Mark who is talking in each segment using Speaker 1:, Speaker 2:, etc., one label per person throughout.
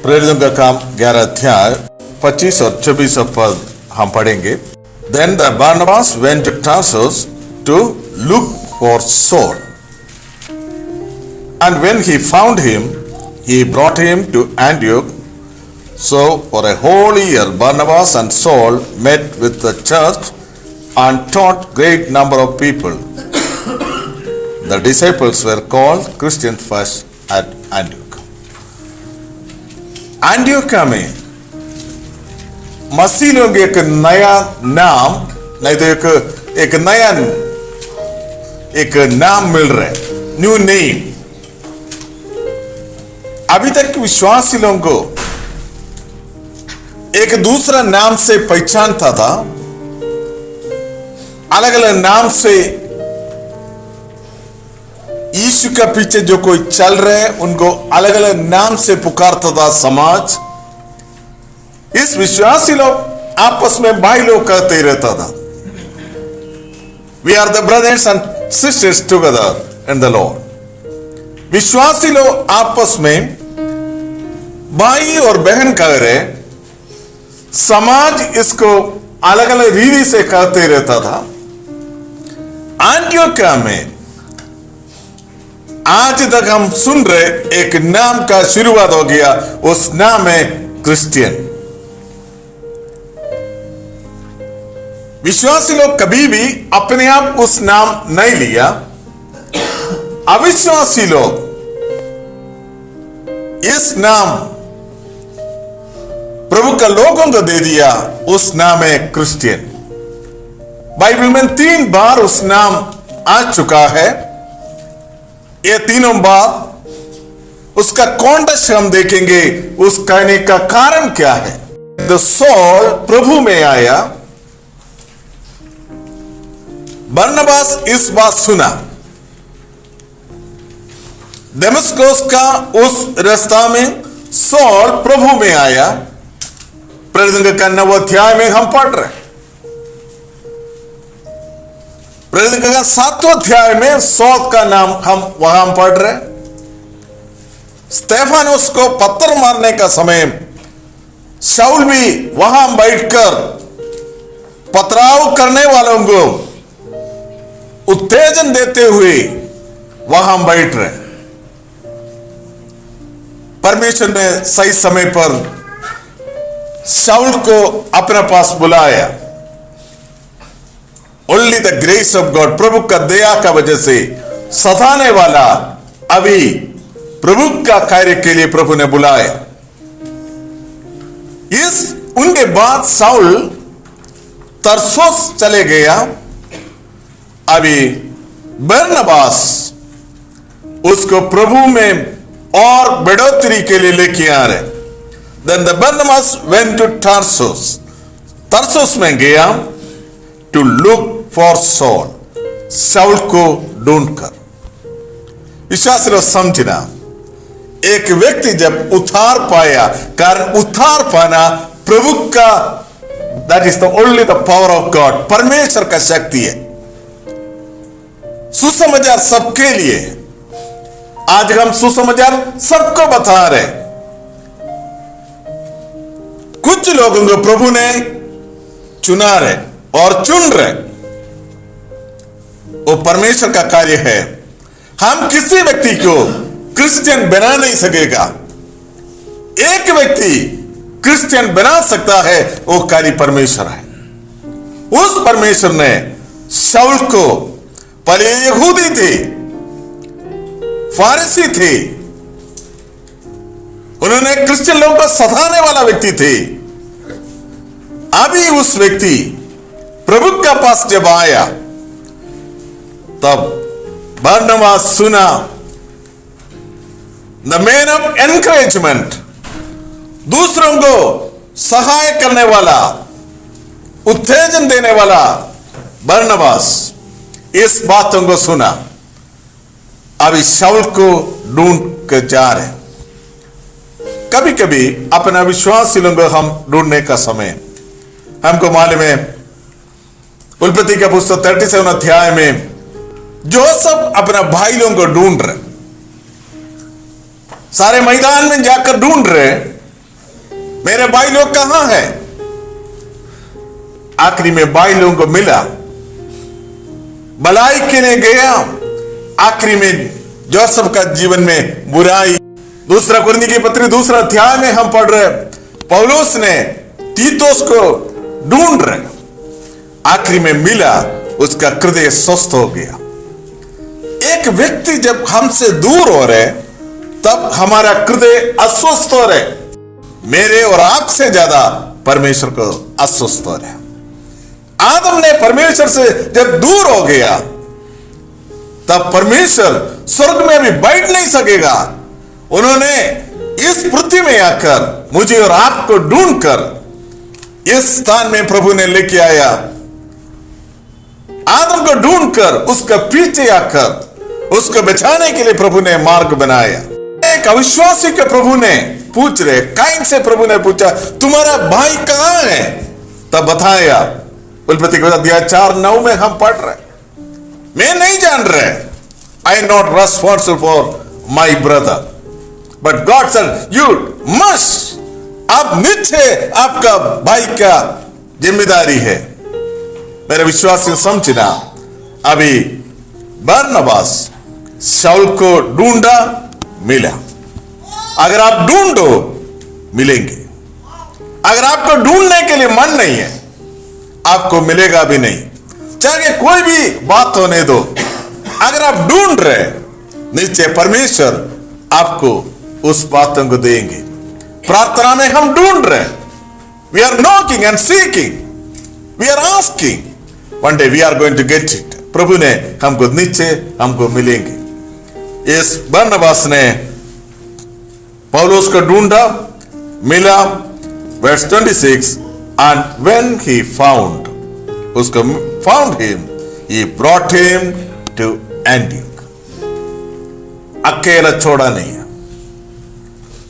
Speaker 1: प्रेरितों का काम 11 अध्याय 25 और 24 पद हम पढ़ेंगे। Then the Barnabas went to Tarsus to look for Saul, and when he found him, he brought him to Antioch. So for a whole year Barnabas and Saul met with the church and taught great number of people. The disciples were called Christians first at Antioch. एंटियोकिया में मसीह लोग एक नया नाम, नहीं तो एक नाम मिल रहा है, न्यू नेम। अभी तक विश्वासी लोगों को एक दूसरा नाम से पहचानता था, अलग अलग नाम से यीशु के पीछे जो कोई चल रहे हैं उनको अलग अलग नाम से पुकारता था समाज। इस विश्वासी लोग आपस में भाई लोग कहते ही रहता था, we are the brothers and sisters together in the Lord. विश्वासी लोग आपस में भाई और बहन कह रहे, समाज इसको अलग अलग रीति से कहते रहता था। एंटियोकिया में आज तक हम सुन रहे एक नाम का शुरुआत हो गया, उस नाम है क्रिश्चियन। विश्वासी लोग कभी भी अपने आप उस नाम नहीं लिया, अविश्वासी लोग इस नाम प्रभु का लोगों को दे दिया, उस नाम है क्रिश्चियन। बाइबल में 3 बार उस नाम आ चुका है। ये तीनों बार उसका कॉन्टेक्स्ट हम देखेंगे, उस कहने का कारण क्या है। द सॉल प्रभु में आया, बरनबास इस बात सुना, दमिश्क का उस रास्ता में सॉल प्रभु में आया। प्रेरितों का 9 अध्याय में हम पढ़ रहे, प्रेरितों का 7 अध्याय में सॉल का नाम हम वहां पढ़ रहे। स्तेफानोस को पत्थर मारने का समय शाऊल भी वहां बैठकर पथराव करने वालों को उत्तेजन देते हुए वहां बैठ रहे। परमेश्वर ने सही समय पर शाऊल को अपने पास बुलाया। Only the grace of God, प्रभु का दया का वजह से सताने वाला अभी प्रभु का कार्य के लिए प्रभु ने बुलाया। उनके बाद शाऊल तरसोस चले गया। अभी बरनबास उसको प्रभु में और बढ़ोतरी के लिए लेके आ रहे। Then the Barnabas went to Tarsus. तरसोस में गया to look for Saul, शाऊल को ढूंढकर। विश्वास लो समझना, एक व्यक्ति जब उद्धार पाया, कारण उद्धार पाना प्रभु का, that is the only the power of God, परमेश्वर का शक्ति है। सुसमाचार सबके लिए, आज हम सुसमाचार सबको बता रहे। कुछ लोगों को प्रभु ने चुना रहे और चुन रहे, वो परमेश्वर का कार्य है। हम किसी व्यक्ति को क्रिश्चियन बना नहीं सकेगा। एक व्यक्ति क्रिश्चियन बना सकता है, वो कार्य परमेश्वर है। उस परमेश्वर ने शाऊल को, पहले यहूदी थे, फारसी थे, उन्होंने क्रिश्चियन लोगों को सताने वाला व्यक्ति थे। अभी उस व्यक्ति प्रभु का पास जब आया, तब बरनबास सुना, द मैन ऑफ एनकरेजमेंट, दूसरों को सहाय करने वाला, उत्तेजन देने वाला बरनबास इस बातों को सुना। अभी शाऊल को ढूंढ कर जा रहे। कभी कभी अपना विश्वासी लोगों को हम ढूंढने का समय, हमको मालूम है उत्पत्ति का पुस्तक 37 अध्याय में जोसेफ अपना भाई लोगों को ढूंढ रहे, सारे मैदान में जाकर ढूंढ रहे, मेरे भाई लोग कहां हैं? आखिरी में भाई लोगों को मिला, भलाई के लिए गया, आखिरी में जोसेफ का जीवन में बुराई। दूसरा कुरिन्थियों की पत्री दूसरा अध्याय में हम पढ़ रहे, पौलुस ने तीतुस को ढूंढ रहे, आखिरी में मिला, उसका हृदय स्वस्थ हो गया। एक व्यक्ति जब हमसे दूर हो रहे तब हमारा हृदय अस्वस्थ हो रहे। मेरे और आपसे ज्यादा परमेश्वर को अस्वस्थ हो रहे। आदम ने परमेश्वर से जब दूर हो गया तब परमेश्वर स्वर्ग में भी बैठ नहीं सकेगा। उन्होंने इस पृथ्वी में आकर मुझे और आपको ढूंढकर इस स्थान में प्रभु ने लेके आया। आदम को ढूंढकर उसका पीछे आकर उसको बचाने के लिए प्रभु ने मार्ग बनाया। एक अविश्वासी के प्रभु ने पूछ रहे, काइन से प्रभु ने पूछा, तुम्हारा भाई कहां है? तब बताया, उत्पत्ति के अध्याय 4:9 में हम पढ़ रहे, मैं नहीं जान रहे, I not responsible for my brother but God said you must, आप निश्चय आपका भाई का जिम्मेदारी है। मेरे विश्वास से समझना, अभी बरनबास शाऊल को ढूंढा, मिला। अगर आप ढूंढो मिलेंगे, अगर आपको ढूंढने के लिए मन नहीं है आपको मिलेगा भी नहीं, चाहे कोई भी बात होने दो। अगर आप ढूंढ रहे, नीचे परमेश्वर आपको उस बातों को देंगे। प्रार्थना में हम ढूंढ रहे, we are knocking and seeking, we are asking, one day we are going to get it. प्रभु ने हमको नीचे हमको मिलेंगे। इस बरनबास ने पौलुस को ढूंढा, मिला। Verse 26, and when he found, उसको found him, he brought him to Antioch। अकेला छोड़ा नहीं है।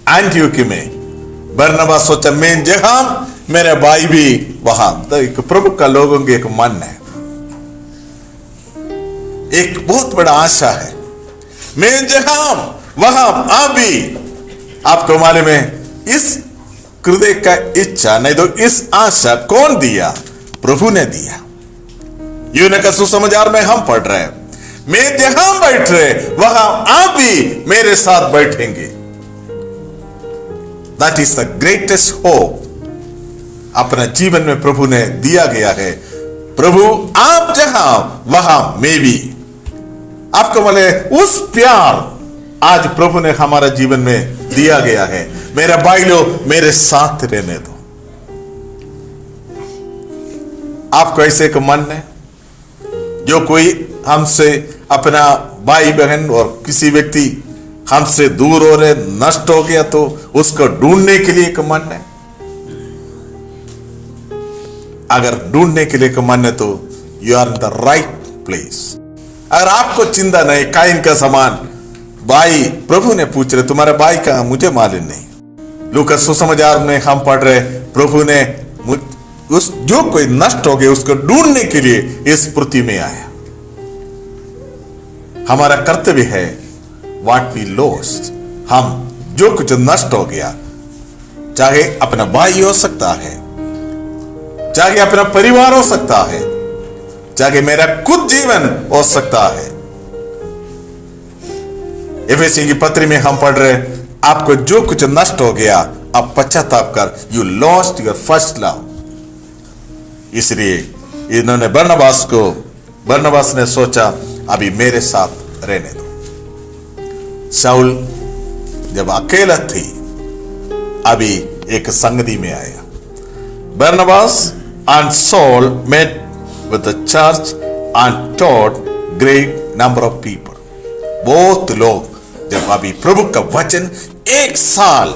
Speaker 1: एंटियोक में बरनबास सोचा, मैं जहां मेरे भाई भी वहां। तो एक प्रभु का लोगों की एक मन है, एक बहुत बड़ा आशा है, मैं जहां वहां आप भी। आपको मालूम है, इस हृदय का इच्छा नहीं तो इस आशा कौन दिया? प्रभु ने दिया। यूहन्ना का सुसमाचार में हम पढ़ रहे हैं, मैं जहां बैठ रहे वहां आप भी मेरे साथ बैठेंगे। That is the greatest hope अपने जीवन में प्रभु ने दिया गया है। प्रभु आप जहां वहां मैं भी। आपको बोले उस प्यार आज प्रभु ने हमारा जीवन में दिया गया है। मेरा भाई लोग मेरे साथ रहने दो। आपको ऐसे एक मन है, जो कोई हमसे अपना भाई बहन और किसी व्यक्ति हमसे दूर हो रहे, नष्ट हो गया, तो उसको ढूंढने के लिए एक मन है। अगर ढूंढने के लिए एक मन है तो you are in the right place. अगर आपको चिंता नहीं, काइन का समान भाई प्रभु ने पूछ रहे, तुम्हारा भाई कहां? मुझे मालूम नहीं। लूका सुसमाचार में हम पढ़ रहे, प्रभु ने उस जो कोई नष्ट हो गया उसको ढूंढने के लिए इस पृथ्वी में आया। हमारा कर्तव्य है, व्हाट वी लॉस्ट, हम जो कुछ नष्ट हो गया, चाहे अपना भाई हो सकता है, चाहे अपना परिवार हो सकता है, चाहे मेरा खुद जीवन हो सकता है। एफेसी की पत्री में हम पढ़ रहे, आपको जो कुछ नष्ट हो गया अब पश्चाताप कर, you lost your first love. इसलिए इन्होंने बरनबास ने सोचा, अभी मेरे साथ रहने दो। शाऊल जब अकेला थी, अभी एक संगति में आया। Barnabas and Saul met with the church and taught great number of people. बहुत लोग जब अभी प्रभु का वचन एक साल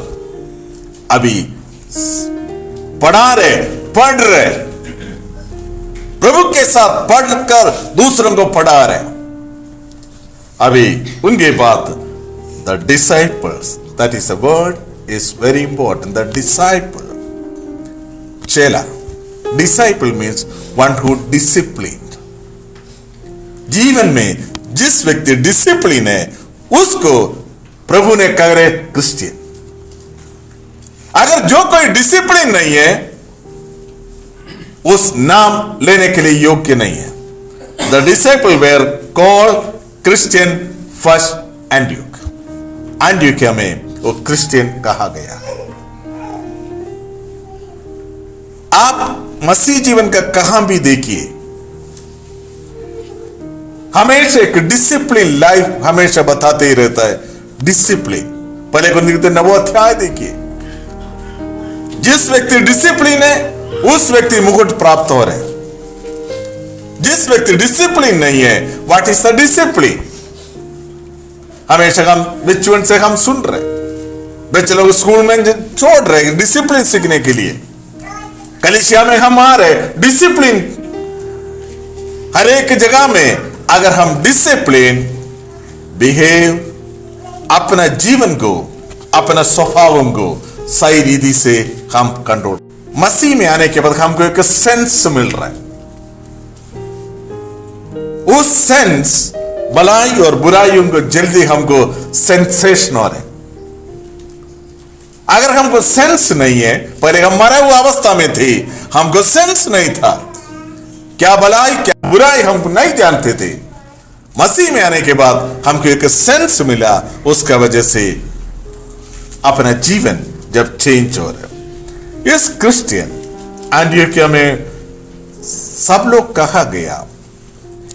Speaker 1: अभी पढ़ रहे, प्रभु के साथ पढ़कर दूसरों को पढ़ा रहे। अभी उनके बाद the disciples, that is a word is very important, the disciple, चेला। Disciple means one who discipline. जीवन में जिस व्यक्ति डिसिप्लिन है उसको प्रभु ने कह रहे क्रिश्चियन। अगर अगर जो कोई डिसिप्लिन नहीं है उस नाम लेने के लिए योग्य नहीं है। The disciple were called Christian first Antioch. एंटियोकिया में वो क्रिश्चियन कहा गया है। आप मसीह जीवन का कहां भी देखिए, हमेशा एक डिसिप्लिन लाइफ हमेशा बताते ही रहता है। डिसिप्लिन पहले को 9 अध्याय देखिए, जिस व्यक्ति डिसिप्लिन है उस व्यक्ति मुकुट प्राप्त हो रहे। जिस व्यक्ति डिसिप्लिन नहीं है, व्हाट इज द डिसिप्लिन? हमेशा हम बचपन से हम सुन रहे, बच्चे लोग स्कूल में छोड़ रहे डिसिप्लिन सीखने के लिए। कलीसिया में हम आ रहे डिसिप्लिन। हर एक जगह में अगर हम डिसिप्लिन बिहेव, अपना जीवन को, अपना स्वभाव को सही रीति से हम कंट्रोल, मसीह में आने के बाद हमको एक सेंस मिल रहा है। उस सेंस भलाई और बुराइयों को जल्दी हमको सेंसेशन हो रहे। अगर हमको सेंस नहीं है, पहले हम मरे हुए अवस्था में थे, हमको सेंस नहीं था, क्या भलाई क्या बुराई हमको नहीं जानते थे। मसीह में आने के बाद हमको एक सेंस मिला, उसका वजह से अपना जीवन जब चेंज हो रहा है। इस क्रिश्चियन एंटियोकिया में सब लोग कहा गया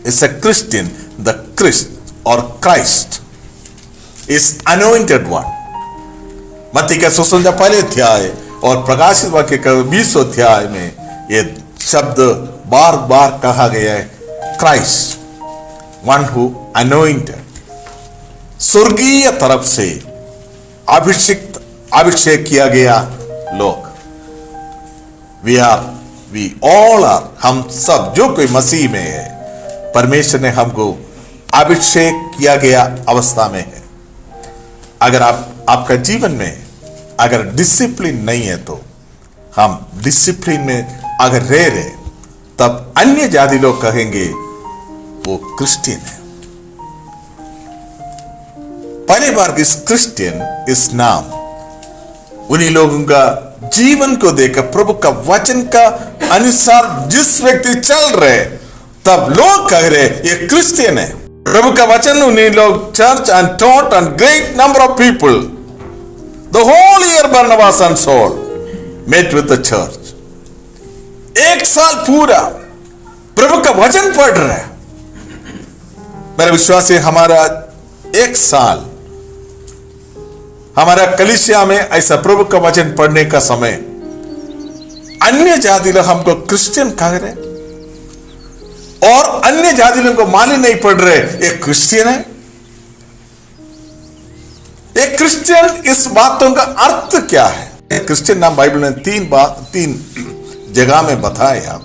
Speaker 1: इस क्रिश्चियन, द क्रिस्ट और क्राइस्ट इज अनॉइंटेड वन। मत्ती का सुसमाचार पहले अध्याय और प्रकाशित वाक्य का 20 अध्याय में यह शब्द बार बार कहा गया है, क्राइस्ट, वन हु अनॉइंटेड, स्वर्गीय तरफ से अभिषेक किया गया लोग। वी ऑल आर, हम सब जो कोई मसीह में है, परमेश्वर ने हमको अभिषेक किया गया अवस्था में है। अगर आपका जीवन में अगर डिसिप्लिन नहीं है, तो हम डिसिप्लिन में अगर रह रहे, तब अन्य जाति लोग कहेंगे वो क्रिश्चियन है। पहली बार इस क्रिश्चियन इस नाम उन्हीं लोगों का जीवन को देखकर, प्रभु का वचन का अनुसार जिस व्यक्ति चल रहे, तब लोग कह रहे ये क्रिश्चियन है। प्रभु का वचन उन्हीं लोग church and taught and great number of people, the whole year Barnabas and Saul met with the church. 1 साल पूरा प्रभु का वचन पढ़ रहे हैं। मेरा विश्वास है हमारा 1 साल हमारा कलीसिया में ऐसा प्रभु का वचन पढ़ने का समय, अन्य जाति लोग हमको क्रिश्चियन कह रहे और अन्य जाति लोगों को मालूम नहीं पड़ रहे एक क्रिश्चियन है। एक क्रिश्चियन इस बातों का अर्थ क्या है? क्रिश्चियन नाम बाइबल ने 3 जगह में बताया।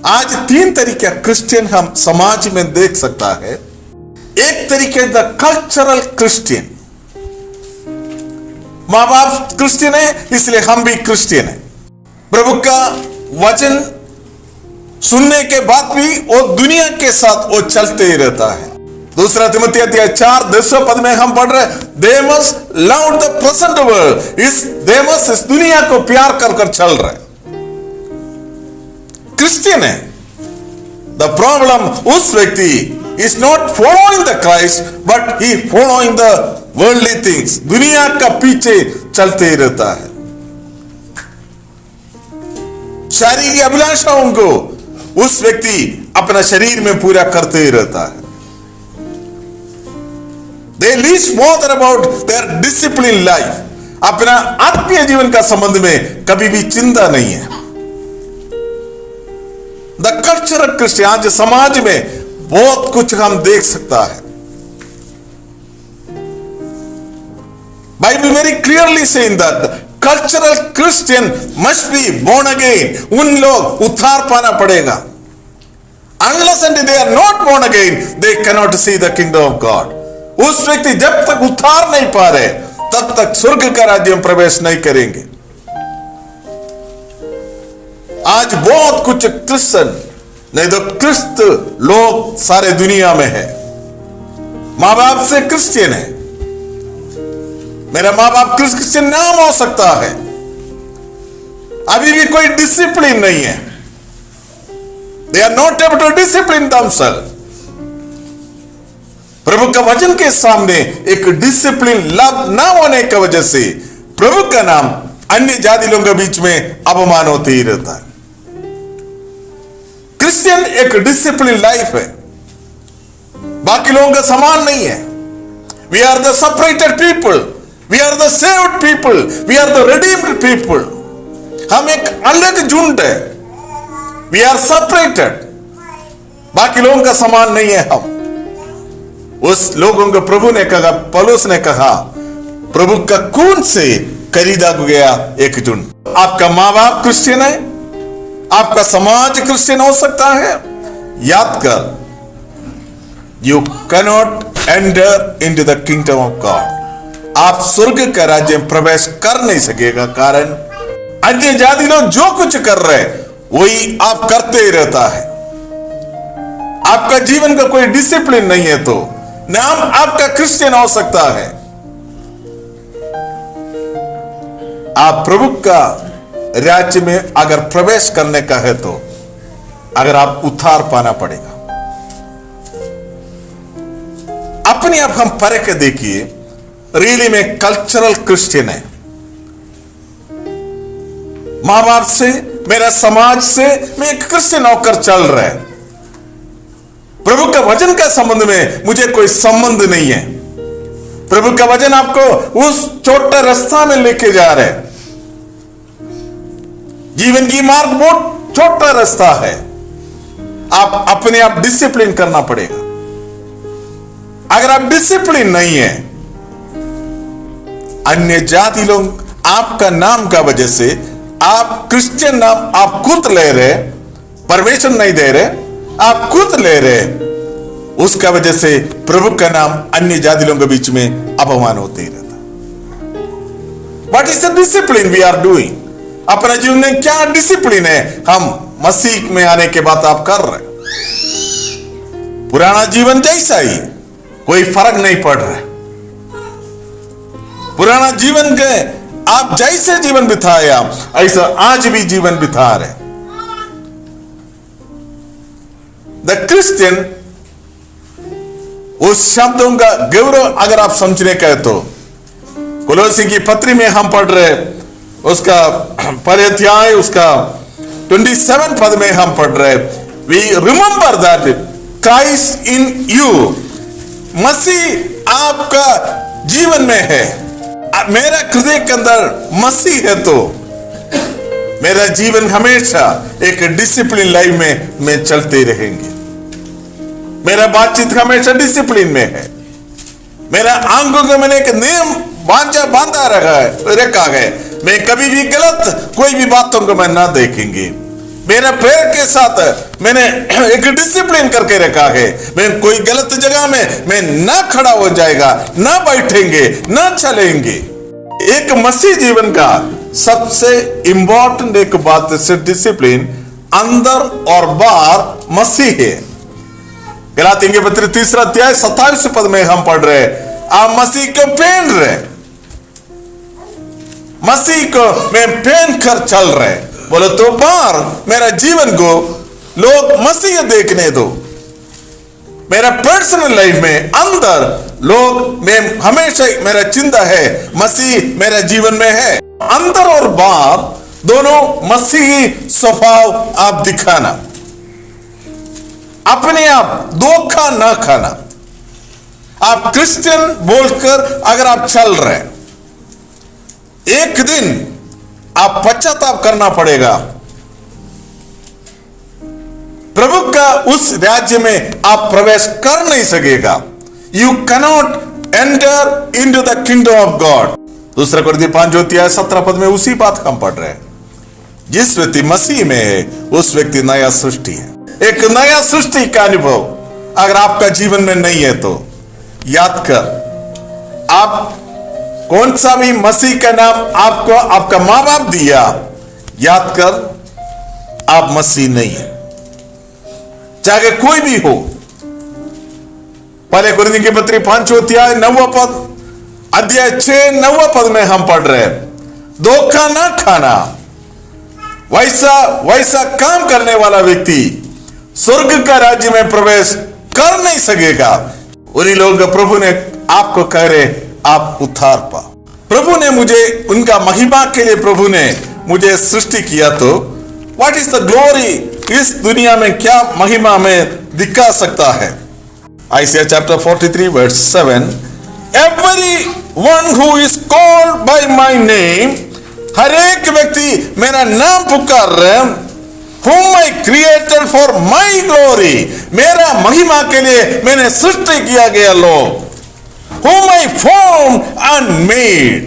Speaker 1: आज 3 तरीके क्रिश्चियन हम समाज में देख सकता है। एक तरीके द कल्चरल क्रिश्चियन, मां बाप क्रिश्चियन है इसलिए हम भी क्रिश्चियन है। प्रभु का वचन सुनने के बाद भी वो दुनिया के साथ वो चलते ही रहता है। दूसरा तिमोथी अध्याय 4 10 पद में हम पढ़ रहे, they must love the present world, इस दुनिया को प्यार कर कर चल रहे क्रिश्चियन है। द प्रॉब्लम उस व्यक्ति is not following the Christ but he following the worldly things, दुनिया का पीछे चलते ही रहता है। शारीरिक अभिलाषाओं को उस व्यक्ति अपना शरीर में पूरा करते ही रहता है। They least bother about their disciplined life, अपना आत्मीय जीवन का संबंध में कभी भी चिंता नहीं है। द कल्चरल क्रिश्चियन, आज समाज में बहुत कुछ हम देख सकता है। Bible very clearly saying that cultural Christian must be born again, उन लोग उद्धार पाना पड़ेगा। Unless and they are not born again they can not see the kingdom of God. उस व्यक्ति जब तक उद्धार नहीं पा रहे तब तक स्वर्ग का राज्य में प्रवेश नहीं करेंगे। आज बहुत कुछ क्रिश्चियन नहीं तो क्रिस्त लोग सारे दुनिया में है, मां बाप से क्रिश्चियन है, मेरा माँ बाप क्रिश्चियन नाम हो सकता है, अभी भी कोई डिसिप्लिन नहीं है। They are not able to discipline themselves। प्रभु का वचन के सामने एक डिसिप्लिन लव ना होने की वजह से प्रभु का नाम अन्य जाति लोगों के बीच में अपमान होते ही रहता है। क्रिश्चियन एक डिसिप्लिन लाइफ है, बाकी लोगों का समान नहीं है। We are the separated people, we are the saved people, we are the redeemed people. हम एक अलग झुंड है, वी आर सेपरेटेड, बाकी लोगों का समान नहीं है हम। उस लोगों को प्रभु ने कहा, पौलुस ने कहा, प्रभु का खून से खरीदा गया एक झुंड। आपका माँ बाप क्रिश्चियन है, आपका समाज क्रिश्चियन हो सकता है, याद कर, you cannot enter into the kingdom of God. आप स्वर्ग का राज्य में प्रवेश कर नहीं सकेगा, कारण अन्य जाति लोग जो कुछ कर रहे हैं वही आप करते ही रहता है। आपका जीवन का कोई डिसिप्लिन नहीं है तो नाम आपका क्रिश्चियन हो सकता है। आप प्रभु का राज्य में अगर प्रवेश करने का है तो अगर आप उद्धार पाना पड़ेगा। अपने आप हम परख के देखिए, रियली में कल्चरल क्रिश्चियन है। मां बाप से, मेरा समाज से मैं एक क्रिश्चियन होकर चल रहा है। प्रभु का वचन का संबंध में मुझे कोई संबंध नहीं है। प्रभु का वचन आपको उस छोटा रास्ता में लेके जा रहे हैं। जीवन की मार्ग बहुत छोटा रास्ता है, आप अपने आप डिसिप्लिन करना पड़ेगा। अगर आप डिसिप्लिन नहीं है, अन्य जाति लोग आपका नाम का वजह से, आप क्रिश्चियन नाम आप खुद ले रहे, परमेश्वर नहीं दे रहे, आप खुद ले रहे, उसका वजह से प्रभु का नाम अन्य जाति लोगों के बीच में अपमान होते ही रहता। What is the discipline we are doing? अपने जीवन में क्या डिसिप्लिन है हम मसीह में आने के बाद आप कर रहे? पुराना जीवन जैसा ही, कोई फर्क नहीं पड़ रहा है। पुराना जीवन के आप जैसे जीवन बिताया ऐसा आज भी जीवन बिता रहे। द क्रिश्चियन, उस शब्दों का गौरव अगर आप समझने का है तो कोलोसी की पत्री में हम पढ़ रहे, उसका परिअध्याय उसका 27 पद में हम पढ़ रहे, we remember that Christ in you. मसीह आपका जीवन में है। मेरा हृदय के अंदर मसीह है तो मेरा जीवन हमेशा एक डिसिप्लिन लाइफ में मैं चलते रहेंगे। मेरा बातचीत हमेशा डिसिप्लिन में है। मेरा आंखों को मैंने एक नियम बांधा रखा है, मैं कभी भी गलत कोई भी बातों को मैं ना देखेंगे। मेरा पैर के साथ मैंने एक डिसिप्लिन करके रखा है, मैं कोई गलत जगह में मैं ना खड़ा हो जाएगा, ना बैठेंगे, ना चलेंगे। एक मसीह जीवन का सबसे इंपॉर्टेंट एक बात से डिसिप्लिन अंदर और बाहर मसीह है। गलातियों के पत्र 3 अध्याय 27 पद में हम पढ़ रहे, आप मसीह को पहन रहे, मसीह को मैं पहन कर चल रहे। बोलो तो बाहर मेरा जीवन को लोग मसीह देखने दो, मेरा पर्सनल लाइफ में अंदर लोग, मैं हमेशा मेरा चिंता है मसीह मेरा जीवन में है। अंदर और बाहर दोनों मसीही स्वभाव आप दिखाना, अपने आप धोखा ना खाना। आप क्रिश्चियन बोलकर अगर आप चल रहे, एक दिन आप पश्चाताप करना पड़ेगा। प्रभु का उस राज्य में आप प्रवेश कर नहीं सकेगा। You cannot enter into the kingdom of God. 2 कोरिन्थियों 5 अध्याय 17 पद में उसी बात हम पढ़ रहे हैं। जिस व्यक्ति मसीह में है उस व्यक्ति नया सृष्टि है। एक नया सृष्टि का अनुभव अगर आपका जीवन में नहीं है तो याद कर, आप कौन सा भी मसीह का नाम आपको आपका मां बाप दिया, याद कर आप मसीह नहीं है, चाहे कोई भी हो। पहले कोरिन्थियों के पत्री 5 अध्याय 9 पद, अध्याय 6-9 पद में हम पढ़ रहे हैं, धोखा ना खाना। वैसा काम करने वाला व्यक्ति स्वर्ग का राज्य में प्रवेश कर नहीं सकेगा। उन्हीं लोग प्रभु ने आपको कह रहे, आप उद्धार पा। प्रभु ने मुझे उनका महिमा के लिए प्रभु ने मुझे सृष्टि किया, तो व्हाट इज द ग्लोरी, इस दुनिया में क्या महिमा में दिखा सकता है। Isaiah chapter 43 verse 7, everyone who is called by my name, हर एक व्यक्ति मेरा नाम पुकार रहे, whom I created for my glory, मेरा महिमा के लिए मैंने सृष्टि किया गया लोग, whom I formed and made,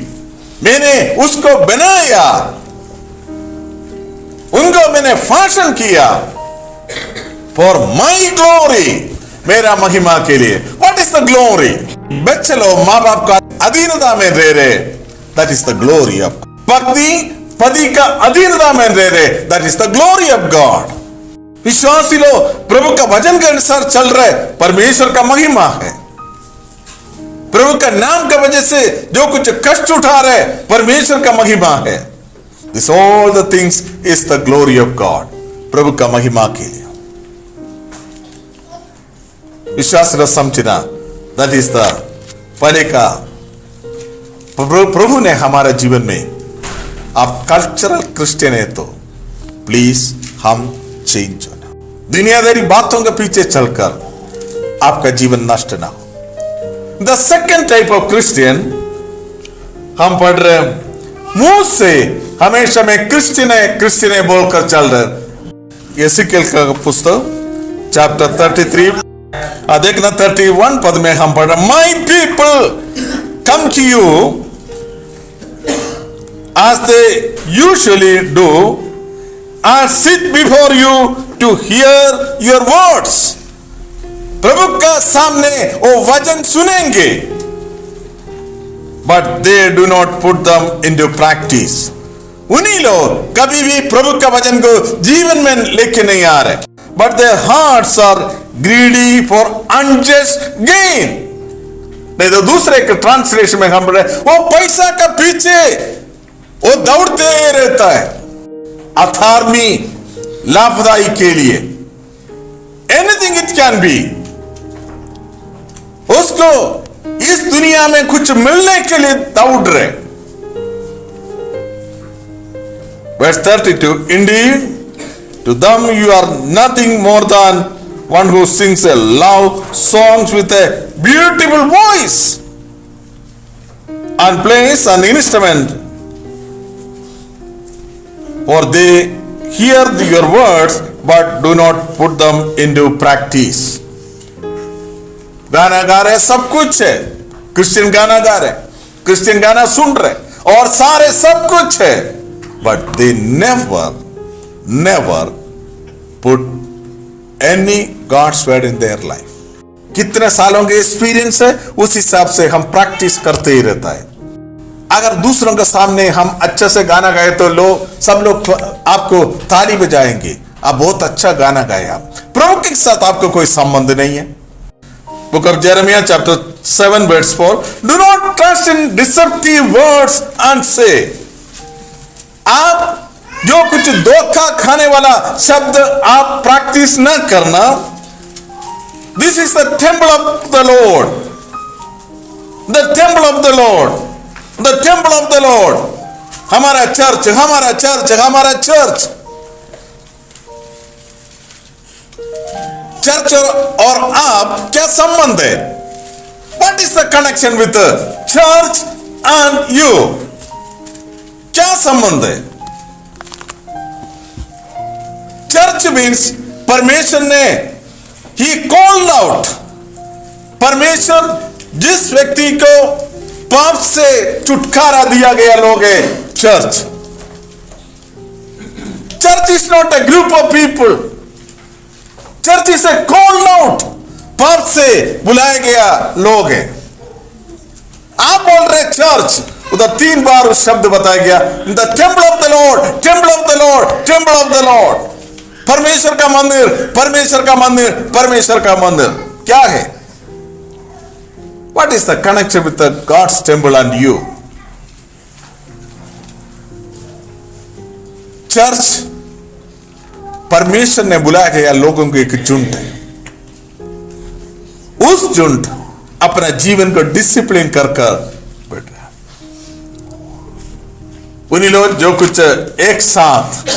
Speaker 1: मैंने उसको बनाया, उनको मैंने फैशन किया, for my glory, मेरा महिमा के लिए। What is the glory? बच्चे लोग माँ बाप का अधीनता में रह रहे, that is the glory of God. पति का अधीनता में रह रहे, that is the glory of God. विश्वासी लोग प्रभु का वचन के अनुसार चल रहे, परमेश्वर का महिमा है। प्रभु का नाम का वजह से जो कुछ कष्ट उठा रहे, परमेश्वर का महिमा है। This all the things is the glory of God, प्रभु का महिमा के लिए। विश्वास रस समझना, that is the पहले का प्रभु ने हमारे जीवन में, आप कल्चरल क्रिश्चियन है तो प्लीज हम चेंज होना, दुनियादारी बातों के पीछे चलकर आपका जीवन नष्ट ना हो। The second type of Christian, हम पढ़ रहे मुंह से हमेशा में क्रिश्चियन है बोलकर चल रहे। यहेजकेल का पुस्तक चैप्टर 33 देखना 31 पद में हम पढ़ रहे, my people come to you as they usually do and sit before you to hear your words. प्रभु का सामने वो वचन सुनेंगे, but they do not put them into practice. उन्हीं लोग कभी भी प्रभु का वचन को जीवन में लेके नहीं आ रहे, but their hearts are greedy for unjust gain. नहीं तो दूसरे के ट्रांसलेशन में हम पढ़ रहे, वो पैसा का पीछे वो दौड़ते रहता है, अथार्मी लाभदाई के लिए, एनीथिंग इट कैन बी। उसको इस दुनिया में कुछ मिलने के लिए दौड़ रहे। Verse 32, indeed to them you are nothing more than one who sings a love songs with a beautiful voice and plays an instrument, for they hear your words but do not put them into practice. गाना गा रहे, सब कुछ है, Christian गाना गा रहे, Christian गाना सुन रहे, और सारे सब कुछ है, but they never put any God's word in their life. कितने सालों के एक्सपीरियंस है, उस हिसाब से हम प्रैक्टिस करते ही रहता है। अगर दूसरों के सामने हम अच्छे से गाना गाए तो सब लोग आपको ताली बजाएंगे, आप बहुत अच्छा गाना गाए। आप प्रभु के साथ आपको कोई संबंध नहीं है। Book of Jeremiah chapter 7 verse 4, do not trust in deceptive words and say, आप जो कुछ धोखा खाने वाला शब्द आप प्रैक्टिस न करना। This is the temple of the Lord, the temple of the Lord, the temple of the Lord. हमारा चर्च, हमारा चर्च, हमारा चर्च। चर्च और आप क्या संबंध है? What is the connection with church and you? क्या संबंध है? चर्च मीन्स परमेश्वर ने ही कॉल्ड आउट, परमेश्वर जिस व्यक्ति को पाप से छुटकारा दिया गया लोग है church. Church is not a group of people, church is A called out, पाप से बुलाया गया लोग है। आप बोल रहे चर्च, उधर 3 बार उस शब्द बताया गया, the temple of the Lord, temple of the Lord, temple of the Lord. परमेश्वर का मंदिर, परमेश्वर का मंदिर, परमेश्वर का मंदिर क्या है? What is the connection with the God's temple and you? Church परमेश्वर ने बुलाया गया लोगों को एक झुंड है। उस झुंड अपना जीवन को डिसिप्लिन कर बैठ रहा। उन्हीं लोग जो कुछ एक साथ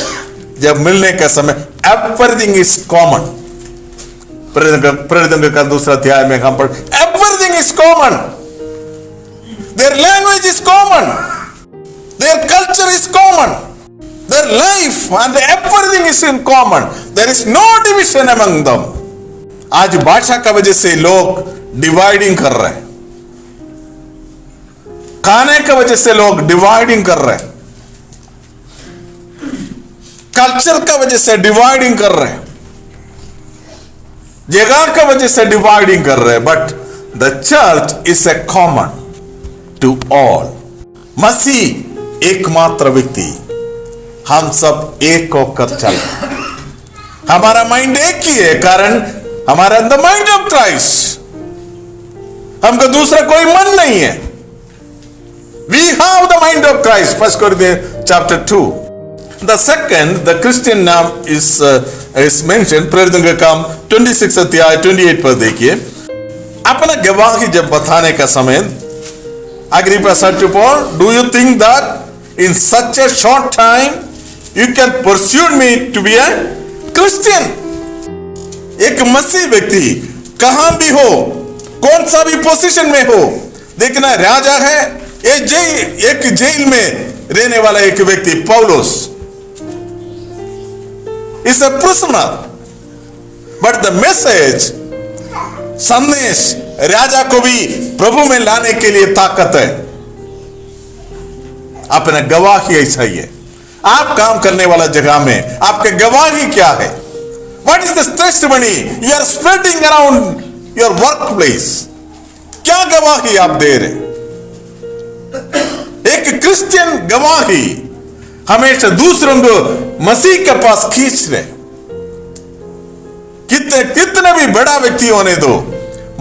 Speaker 1: जब मिलने का समय एवरीथिंग इज कॉमन। प्रेरितों का दूसरा अध्याय में हम पढ़ everything is common. Their language is common, their culture is common, their life and everything is in common. There is no division among them. आज भाषा का वजह से लोग डिवाइडिंग कर रहे हैं, खाने का वजह से लोग डिवाइडिंग कर रहे हैं, कल्चर का वजह से डिवाइडिंग कर रहे हैं, जगह का वजह से डिवाइडिंग कर रहे हैं। But the church is a common to all. मसीह एकमात्र व्यक्ति, हम सब एक होकर चल, हमारा माइंड एक ही है, कारण हमारा अंदर माइंड ऑफ क्राइस्ट। हमको दूसरा कोई मन नहीं है। We have the mind of Christ, 1 Corinthians chapter 2। The second the Christian नाम इज मेंशन, प्रेरितों का काम 26 अध्याय 28 पर देखिए। अपना गवाही जब बताने का समय Agrippa said to Paul, do you think that in such a short time you can persuade me to be a Christian? एक मसीह व्यक्ति कहां भी हो, कौन सा भी पोजीशन में हो, देखना राजा है, एक जेल में रहने वाला एक व्यक्ति पौलुस is a prisoner, but the message, संदेश राजा को भी प्रभु में लाने के लिए ताकत है। अपना गवाही ऐसा ही है। आप काम करने वाला जगह में आपके गवाही क्या है? What is the testimony you are spreading around your workplace? क्या गवाही आप दे रहे? एक क्रिश्चियन गवाही हमेशा दूसरों को मसीह के पास खींच रहे। कितना भी बड़ा व्यक्ति होने दो,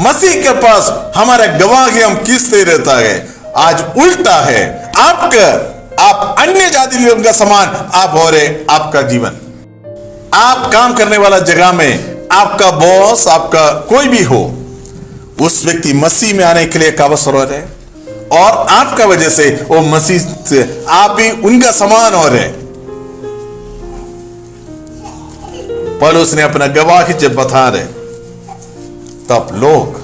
Speaker 1: मसीह के पास हमारा गवाही हम खींचते रहता है। आज उल्टा है, आप अन्य जाति लोगों का समान आप हो रहे। आपका जीवन, आप काम करने वाला जगह में आपका बॉस, आपका कोई भी हो, उस व्यक्ति मसीह में आने के लिए एक अवसर हो रहे, और आपका वजह से वो मसीह से आप भी उनका समान हो रहे। पौलुस ने अपना गवाही जब बता रहे, तब लोग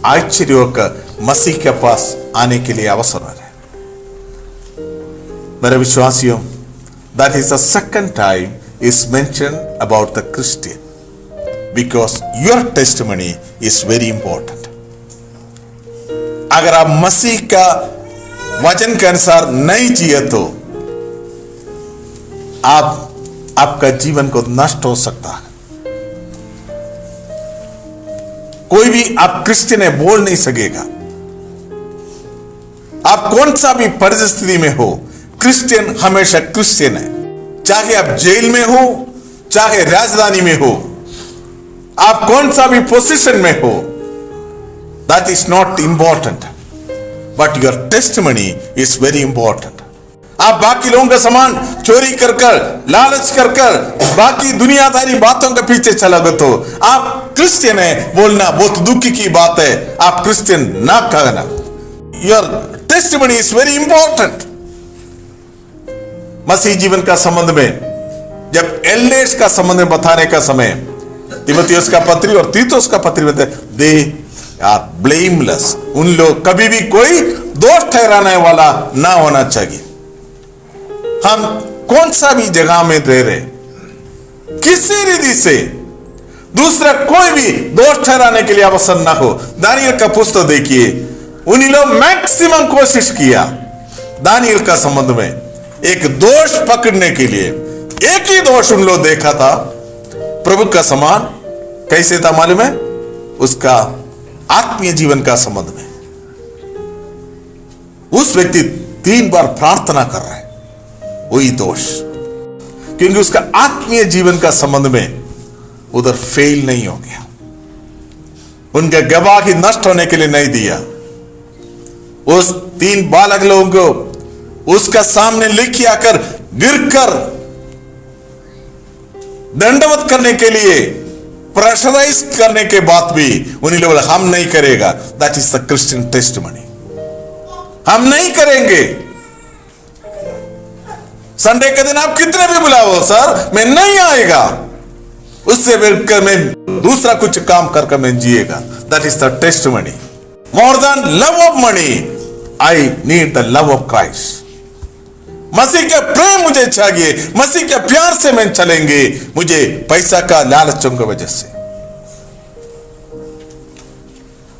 Speaker 1: आश्चर्य होकर मसीह के पास आने के लिए अवसर हो रहे। मेरे विश्वासियों, that is the second time is mentioned about the Christian, because your testimony is very important. अगर आप मसीह का वचन के अनुसार नहीं जिए तो आपका जीवन को नष्ट हो सकता है। कोई भी आप क्रिश्चियन है बोल नहीं सकेगा। आप कौन सा भी परिस्थिति में हो, क्रिश्चियन हमेशा क्रिश्चियन है। चाहे आप जेल में हो, चाहे राजधानी में हो, आप कौन सा भी पोजीशन में हो, that is not important, but your testimony is very important. आप बाकी लोगों का सामान चोरी कर लालच कर बाकी दुनियादारी बातों के पीछे चला गए तो आप क्रिश्चियन है बोलना बहुत दुखी की बात है। आप क्रिश्चियन ना कहना। Your testimony is very important. मसीह जीवन का संबंध में जब एल्डर्स का संबंध में बताने का समय तीमुथियुस का पत्री और तीतुस का पत्री में दे आर ब्लेमलेस। उन लोग कभी भी कोई दोष ठहराने वाला ना होना चाहिए। हम कौन सा भी जगह में रह रहे, किसी रीति से दूसरा कोई भी दोष ठहराने के लिए अवसर ना हो। दानियल का पुस्तक देखिए, उन्हीं लोग मैक्सिमम कोशिश किया दानियल का संबंध में एक दोष पकड़ने के लिए। एक ही दोष उन लोग देखा था, प्रभु का समान कैसे था मालूम है? उसका आत्मीय जीवन का संबंध में। उस व्यक्ति 3 बार प्रार्थना कर रहा है, वही दोष, क्योंकि उसका आत्मीय जीवन का संबंध में उधर फेल नहीं हो गया। उनका गवाही नष्ट होने के लिए नहीं दिया। उस 3 बालक लोगों को उसका सामने लेके आकर गिरकर दंडवत करने के लिए प्रेशराइज करने के बाद भी उन्हीं लोग हम नहीं करेगा। That is the Christian testimony. हम नहीं करेंगे। संडे के दिन आप कितने भी बुलाओ, सर मैं नहीं आएगा, उससे मिलकर मैं दूसरा कुछ काम करके मैं जिएगा। That is the testimony. More than love of money, I need the love of Christ. मसीह का प्रेम मुझे चाहिए, मसीह के प्यार से मैं चलेंगे, मुझे पैसा का लालचों की वजह से।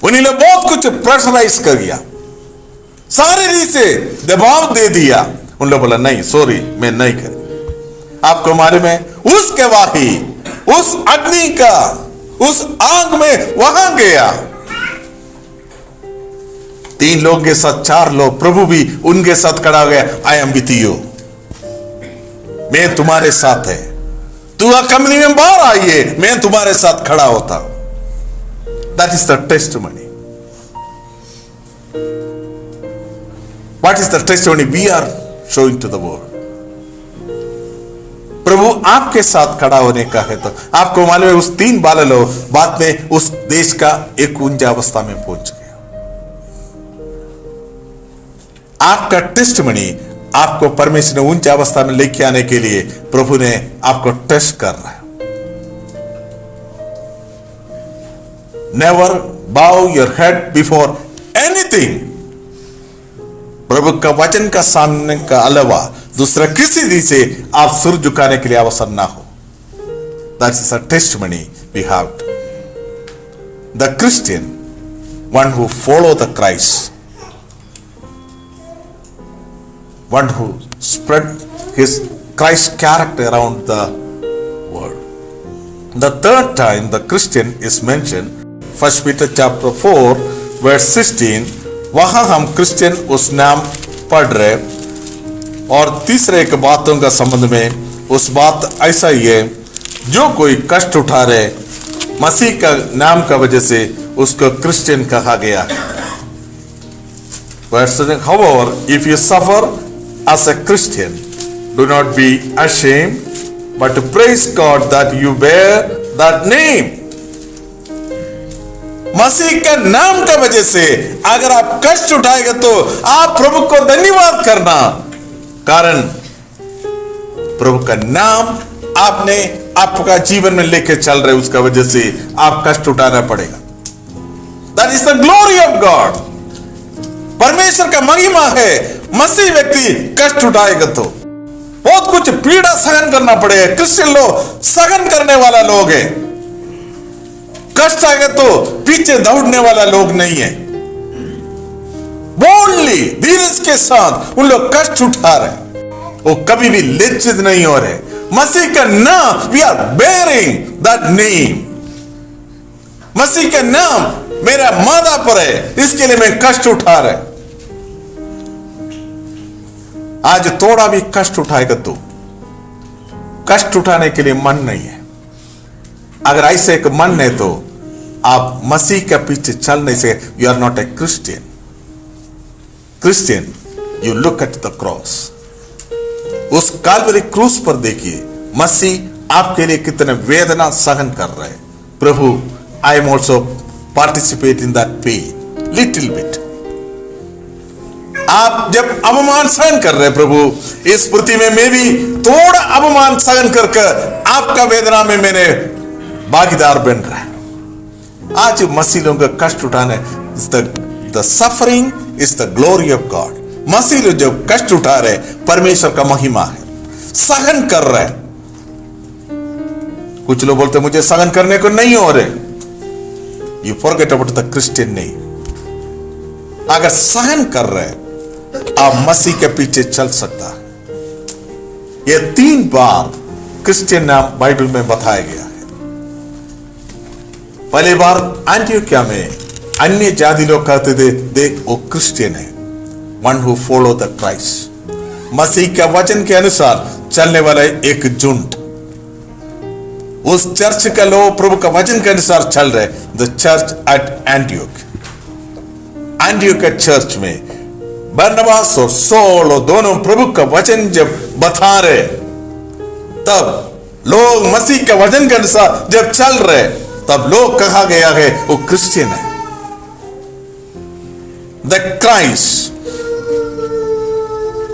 Speaker 1: उन्हीं ने बहुत कुछ प्रेशराइज कर दिया, सारे रीत से दबाव दे दिया। उन लोग बोला नहीं, सॉरी मैं नहीं कर। आपको मालूम है उस गवाही, उस अग्नि का, उस आग में वहां गया। 3 लोगों के साथ 4 लोग, प्रभु भी उनके साथ खड़ा हो गया। आई एम विथ यू, मैं तुम्हारे साथ है। तू कंपनी में बाहर आइए, मैं तुम्हारे साथ खड़ा होता हूं। That is the testimony. What is the testimony we are showing to the world? प्रभु आपके साथ खड़ा होने का है। तो आपको मालूम है उस 3 बालक लोग बाद में उस देश का एक ऊंचा अवस्था में पहुंच गया। आपका टेस्टिमनी आपको परमेश्वर ने ऊंचा अवस्था में लेके आने के लिए प्रभु ने आपको टेस्ट कर रहा है। नेवर बाउ योर हेड बिफोर एनीथिंग। प्रभु का वचन का सामने का अलावा दूसरा किसी दी से आप सुर झुकाने के लिए अवसर ना हो। That is a testimony we have. The Christian, one who follow the Christ, one who spread his Christ character around the world. The third time the Christian is mentioned, 1 Peter chapter 4 verse 16, वहां हम Christian उस नाम पढ़ रहे। और तीसरे एक बातों का संबंध में उस बात ऐसा ही है, जो कोई कष्ट उठा रहे मसीह का नाम का वजह से उसको क्रिश्चियन कहा गया है। However, if you suffer as a Christian, do not be ashamed, but to praise God that you bear that name. मसीह का नाम का वजह से अगर आप कष्ट उठाएंगे तो आप प्रभु को धन्यवाद करना, कारण प्रभु का नाम आपने आपका जीवन में लेके चल रहे, उसका वजह से आप कष्ट उठाना पड़ेगा। That is the glory of God. परमेश्वर का महिमा है। मसीह व्यक्ति कष्ट उठाएगा तो बहुत कुछ पीड़ा सहन करना पड़ेगा। क्रिश्चियन लोग सहन करने वाला लोग है। कष्ट आएगा तो पीछे दौड़ने वाला लोग नहीं है। बोल्डली, धीरज के साथ उन लोग कष्ट उठा रहे, वो कभी भी लज्जित नहीं हो रहे। मसीह का नाम, we are bearing that name. मसीह का नाम मेरा माथा पर है, इसके लिए मैं कष्ट उठा रहा। आज थोड़ा भी कष्ट उठाएगा तो कष्ट उठाने के लिए मन नहीं है। अगर ऐसे एक मन है तो आप मसीह के पीछे चल नहीं सकते। You are not a Christian. Christian, you look at the cross. उस काल्वरी क्रूस पर देखिए मसीह आपके लिए कितने वेदना सहन कर रहे हैं। प्रभु, I am also participate in that pain little bit. आप जब अवमान सहन कर रहे हैं प्रभु, इस पृथ्वी में मैं भी थोड़ा अवमान सहन करके आपका वेदना में मैंने भागीदार बन रहा है। आज मसीह लोगों का कष्ट उठाने, the suffering is the glory of God. मसीह लोग जब कष्ट उठा रहे, परमेश्वर का महिमा है, सहन कर रहे। कुछ लोग बोलते मुझे सहन करने को नहीं हो रहे। You forget about the Christian नहीं। अगर सहन कर रहे आप मसीह के पीछे चल सकता है। ये 3 बार क्रिश्चियन नाम बाइबल में बताया गया है। पहली बार एंटियोकिया में अन्य जाति लोग कहते थे देख वो क्रिश्चियन है, one who follow the Christ. मसीह के वचन के अनुसार चलने वाला एक झुंड। उस चर्च का लोग प्रभु का वचन के अनुसार चल रहे। The church at Antioch, Antioch church में बरनबास और सौल और दोनों प्रभु का वचन जब बता रहे, तब लोग मसीह के वचन के अनुसार जब चल रहे, तब लोग कहा गया है वो क्रिश्चियन है। द क्राइस्ट,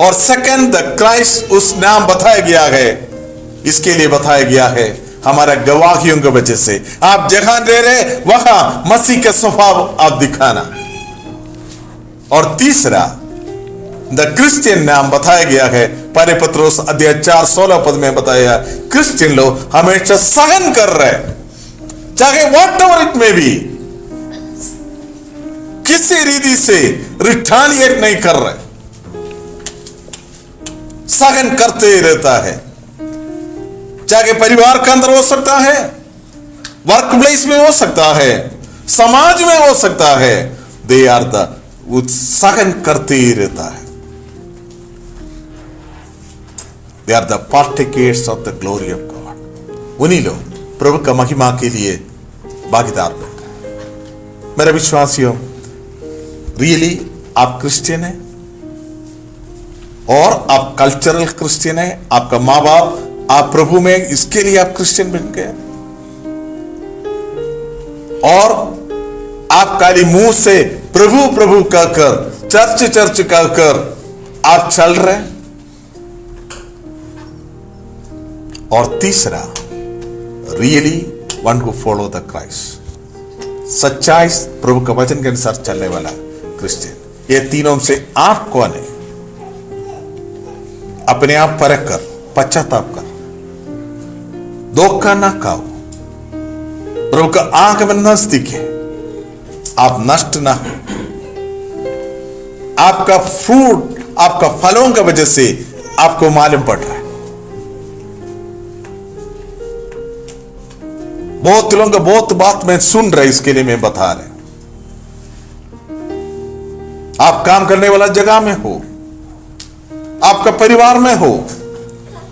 Speaker 1: और सेकंड द क्राइस्ट उस नाम बताया गया है, इसके लिए बताया गया है हमारा गवाहियों की वजह से। आप जहां दे रहे वहां मसीह का स्वभाव आप दिखाना। और तीसरा द क्रिश्चियन नाम बताया गया है, पहले पत्रोस अध्याय 4 16 पद में बताया, क्रिश्चियन लोग हमेशा सहन कर रहे, चाहे what ever it may be, किसी रीति से रिटालिएट नहीं कर रहे, सहन करते ही रहता है। चाहे परिवार के अंदर हो सकता है, वर्क प्लेस में हो सकता है, समाज में हो सकता है, दे आर द, वो सहन करते ही रहता है। They are the partakers of the glory of God. उन्हीं लोग प्रभु का महिमा के लिए भागीदार बन गए। मेरे विश्वासियों, रियली आप क्रिश्चियन हैं और आप कल्चरल क्रिश्चियन हैं, आपका माँ बाप आप प्रभु में, इसके लिए आप क्रिश्चियन बन गए, और आप खाली मुंह से प्रभु प्रभु कहकर, चर्च चर्च कहकर आप चल रहे हैं। और तीसरा, really one who follow the Christ, सच्चाई प्रभु के वचन के अनुसार चलने वाला क्रिश्चियन। ये तीनों से आप कौन है? अपने आप परख कर, पश्चाताप कर, धोखा ना खाओ, प्रभु का आगमन नजदीक है, आप नष्ट ना हो। आपका फ्रूट, आपका फलों की वजह से आपको मालूम पड़ रहा है। बहुत लोगों का बहुत बात मैं सुन रहा, इसके लिए मैं बता रहा। आप काम करने वाला जगह में हो, आपका परिवार में हो,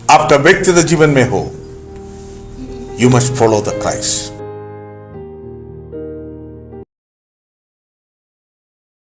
Speaker 1: आपका व्यक्तिगत जीवन में हो, you must follow the Christ.